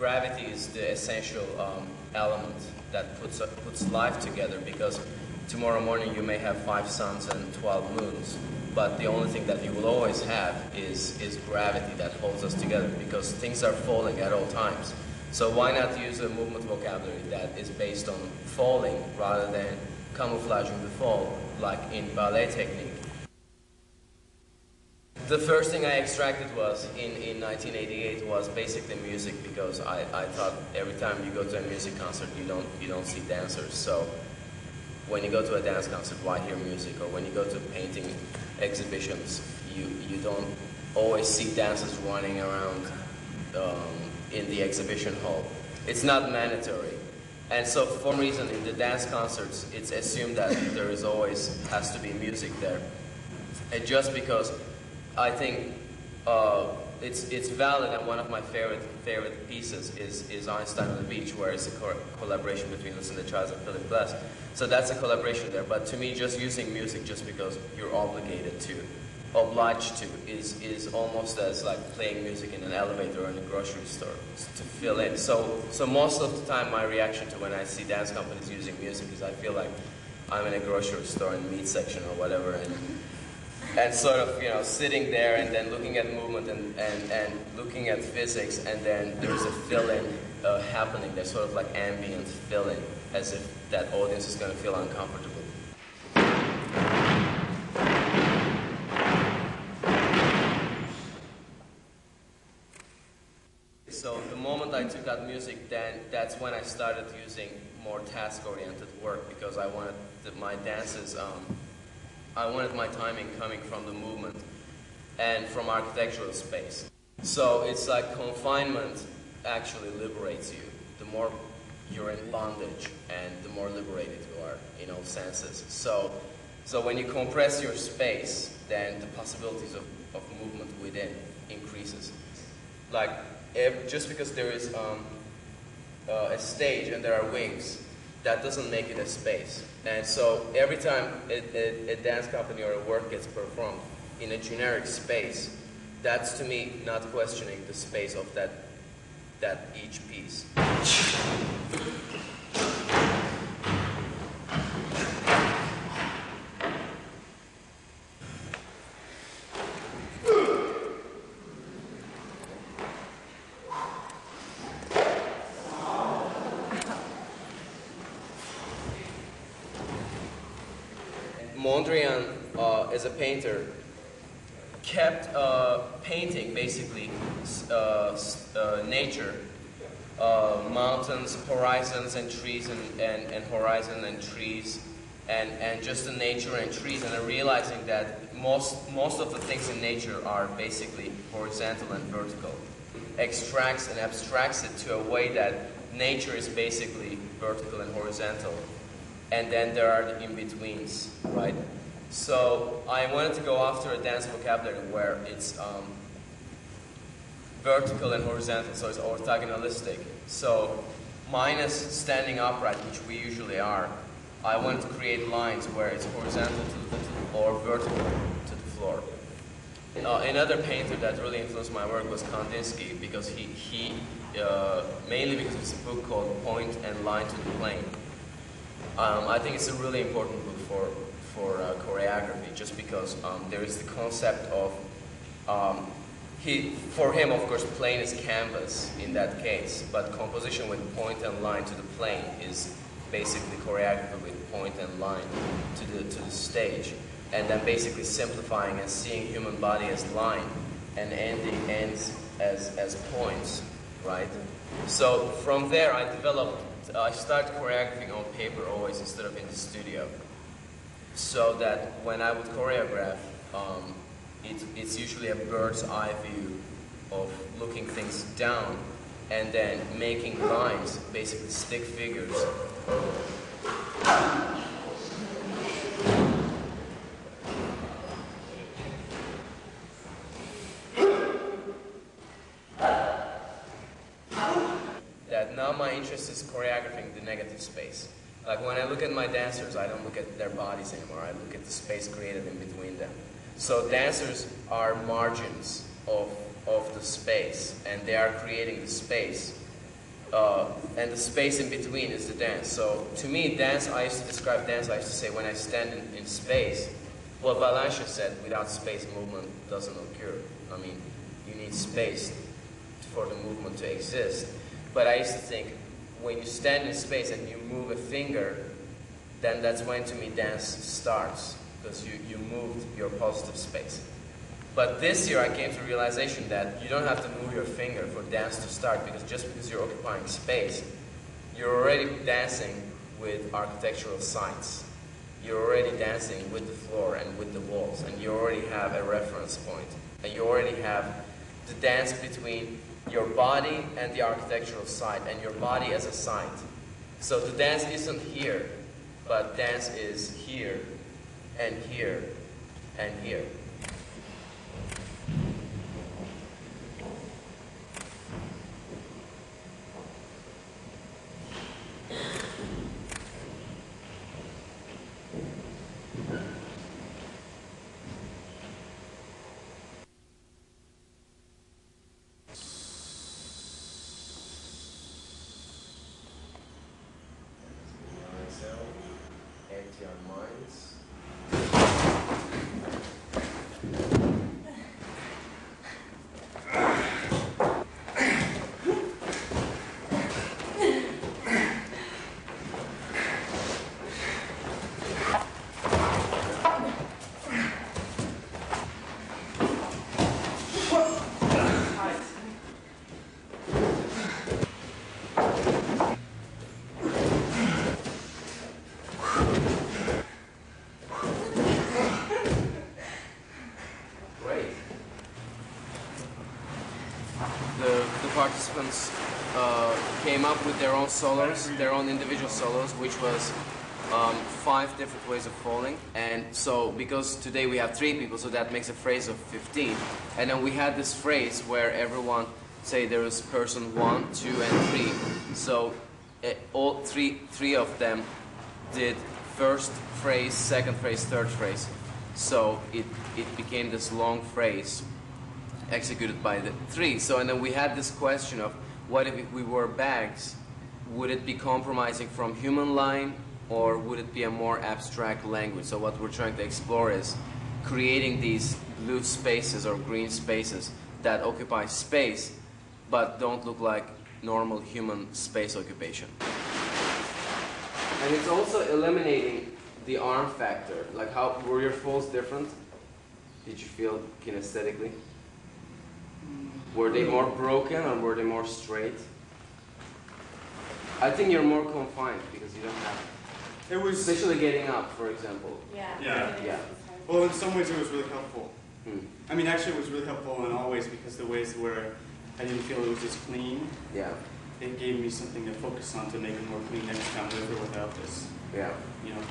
gravity is the essential element that puts life together, because tomorrow morning you may have 5 suns and 12 moons, but the only thing that you will always have is gravity that holds us together, because things are falling at all times. So why not use a movement vocabulary that is based on falling rather than camouflaging the fall, like in ballet technique. The first thing I extracted was, in 1988, was basically music, because I thought every time you go to a music concert, you don't see dancers. So when you go to a dance concert, why hear music? Or when you go to painting exhibitions, you don't always see dancers running around in the exhibition hall. It's not mandatory. And so for some reason, in the dance concerts, it's assumed that there is always has to be music there. And just because I think it's valid, and one of my favorite pieces is Einstein on the Beach, where it's a collaboration between Lucinda Childs and Philip Glass. So that's a collaboration there. But to me, just using music just because you're obliged to, is almost as like playing music in an elevator or in a grocery store to fill in. So most of the time, my reaction to when I see dance companies using music is I feel like I'm in a grocery store in the meat section or whatever, and sort of, you know, sitting there and then looking at movement and looking at physics, and then there's a fill-in happening. There's sort of like ambient fill-in, as if that audience is going to feel uncomfortable. So the moment I took out music, then that's when I started using more task-oriented work, because I wanted my dances, I wanted my timing coming from the movement and from architectural space. So it's like confinement actually liberates you. The more you're in bondage, and the more liberated you are in all senses. So when you compress your space, then the possibilities of movement within increases. Like, just because there is a stage and there are wings, that doesn't make it a space. And so every time a dance company or a work gets performed in a generic space, that's to me not questioning the space of that each piece. Mondrian, as a painter, kept painting basically nature, mountains, horizons and trees, and horizon and trees, and just the nature and trees, and realizing that most of the things in nature are basically horizontal and vertical. Extracts and abstracts it to a way that nature is basically vertical and horizontal. And then there are the in-betweens, right? So I wanted to go after a dance vocabulary where it's vertical and horizontal, so it's orthogonalistic. So minus standing upright, which we usually are, I wanted to create lines where it's horizontal or vertical to the floor. Another painter that really influenced my work was Kandinsky, because he mainly because it's a book called Point and Line to the Plane. I think it's a really important book for choreography, just because there is the concept of, for him, of course, plane is canvas in that case, but composition with point and line to the plane is basically choreography with point and line to the stage, and then basically simplifying and seeing human body as line and ends as points, right? So from there I started choreographing on paper always instead of in the studio, so that when I would choreograph, it's usually a bird's eye view of looking things down and then making lines, basically stick figures. Now my interest is choreographing the negative space. Like when I look at my dancers, I don't look at their bodies anymore. I look at the space created in between them. So dancers are margins of the space, and they are creating the space and the space in between is the dance. So to me, dance, I used to describe dance, I used to say when I stand in space, well, Balansha said without space, movement doesn't occur. I mean, you need space for the movement to exist. But I used to think, when you stand in space and you move a finger, then that's when, to me, dance starts, because you moved your positive space. But this year I came to the realization that you don't have to move your finger for dance to start, because just because you're occupying space, you're already dancing with architectural sites. You're already dancing with the floor and with the walls, and you already have a reference point. And you already have the dance between your body and the architectural site, and your body as a site. So the dance isn't here, but dance is here, and here, and here. Empty our minds. The participants came up with their own solos, their own individual solos, which was 5 different ways of falling. And so, because today we have 3 people, so that makes a phrase of 15. And then we had this phrase where everyone, say there was person 1, 2, and 3. So all three of them did first phrase, second phrase, third phrase. So it became this long phrase executed by the 3. So, and then we had this question of, what if we were bags? Would it be compromising from human line, or would it be a more abstract language? So what we're trying to explore is creating these blue spaces or green spaces that occupy space, but don't look like normal human space occupation. And it's also eliminating the arm factor. Like, how were your falls different? Did you feel kinesthetically? Were they more broken or were they more straight? I think you're more confined because you don't have. It was especially getting up, for example. Yeah. Well, in some ways it was really helpful. I mean, actually, it was really helpful in all ways, because the ways where I didn't feel it was just clean. Yeah. It gave me something to focus on to make it more clean next time, with or without this. Yeah. You know.